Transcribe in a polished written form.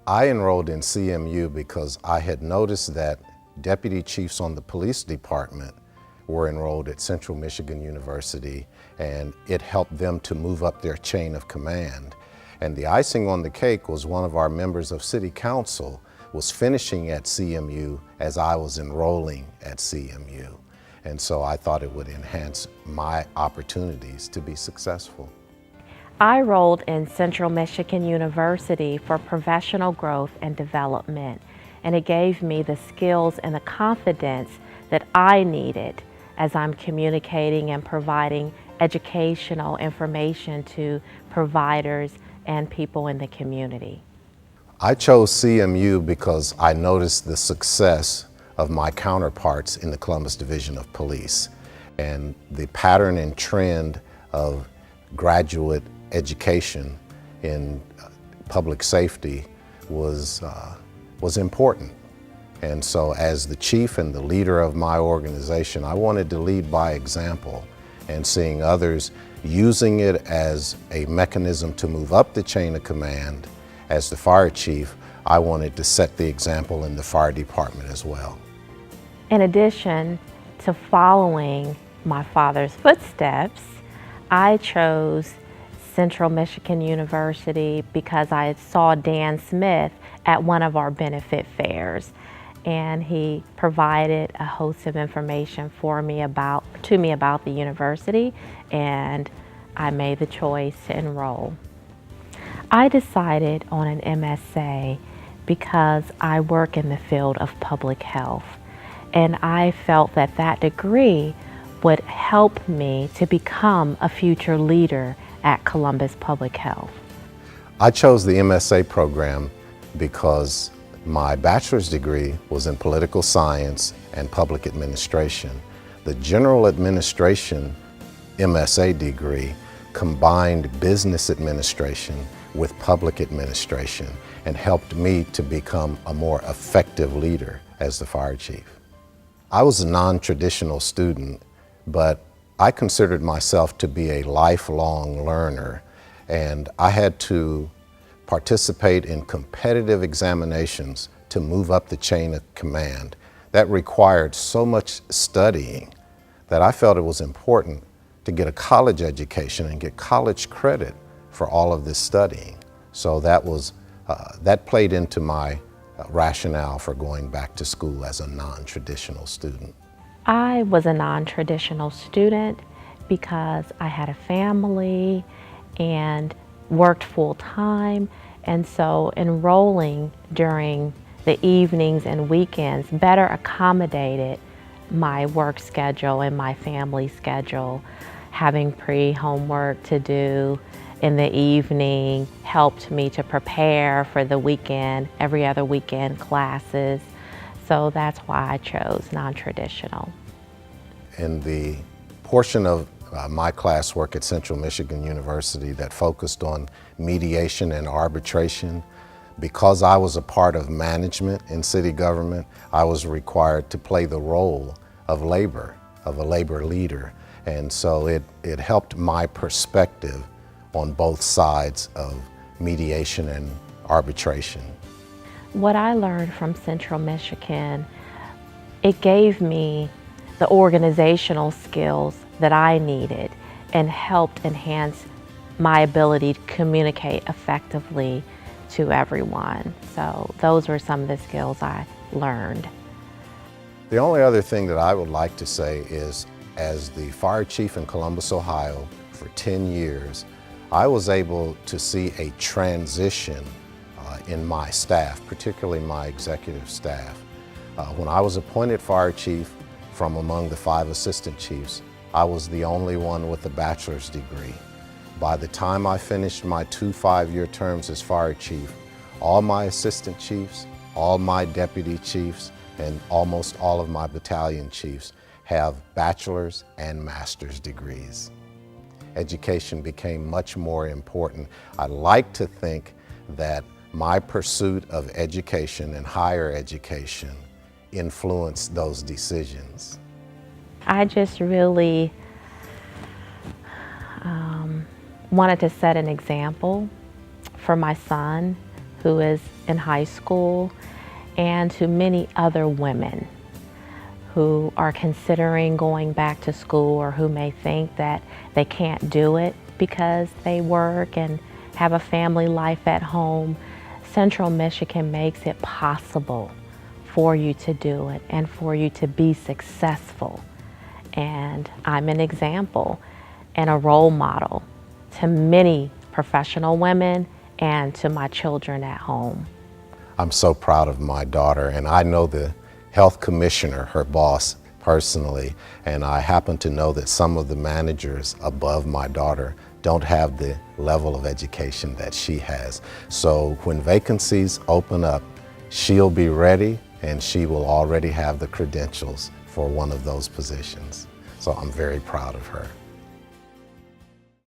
I enrolled in CMU because I had noticed that deputy chiefs on the police department were enrolled at Central Michigan University, and it helped them to move up their chain of command. And the icing on the cake was one of our members of City Council was finishing at CMU as I was enrolling at CMU. And so I thought it would enhance my opportunities to be successful. I enrolled in Central Michigan University for professional growth and development, and it gave me the skills and the confidence that I needed as I'm communicating and providing educational information to providers and people in the community. I chose CMU because I noticed the success of my counterparts in the Columbus Division of Police, and the pattern and trend of graduate education in public safety was important. And so as the chief and the leader of my organization, I wanted to lead by example, and seeing others using it as a mechanism to move up the chain of command. As the fire chief, I wanted to set the example in the fire department as well. In addition to following my father's footsteps, I chose Central Michigan University because I saw Dan Smith at one of our benefit fairs, and he provided a host of information to me about the university, and I made the choice to enroll. I decided on an MSA because I work in the field of public health, and I felt that that degree would help me to become a future leader at Columbus Public Health. I chose the MSA program because my bachelor's degree was in political science and public administration. The general administration MSA degree combined business administration with public administration and helped me to become a more effective leader as the fire chief. I was a non-traditional student, but I considered myself to be a lifelong learner, and I had to participate in competitive examinations to move up the chain of command. That required so much studying that I felt it was important to get a college education and get college credit for all of this studying. So that played into my rationale for going back to school as a non-traditional student. I was a non-traditional student because I had a family and worked full-time, and so enrolling during the evenings and weekends better accommodated my work schedule and my family schedule. Having pre-homework to do in the evening helped me to prepare for the weekend, every other weekend classes. So that's why I chose non-traditional. In the portion of my classwork at Central Michigan University that focused on mediation and arbitration, because I was a part of management in city government, I was required to play the role of a labor leader. And so it helped my perspective on both sides of mediation and arbitration. What I learned from Central Michigan, it gave me the organizational skills that I needed and helped enhance my ability to communicate effectively to everyone. So those were some of the skills I learned. The only other thing that I would like to say is, as the fire chief in Columbus, Ohio for 10 years, I was able to see a transition in my staff, particularly my executive staff. When I was appointed fire chief from among the 5 assistant chiefs, I was the only one with a bachelor's degree. By the time I finished my 2 5-year terms as fire chief, all my assistant chiefs, all my deputy chiefs, and almost all of my battalion chiefs have bachelor's and master's degrees. Education became much more important. I like to think that my pursuit of education and higher education influenced those decisions. I just really wanted to set an example for my son, who is in high school, and to many other women who are considering going back to school or who may think that they can't do it because they work and have a family life at home. Central Michigan makes it possible for you to do it and for you to be successful. And I'm an example and a role model to many professional women and to my children at home. I'm so proud of my daughter, and I know the health commissioner, her boss, personally, and I happen to know that some of the managers above my daughter don't have the level of education that she has. So when vacancies open up, she'll be ready and she will already have the credentials for one of those positions. So I'm very proud of her.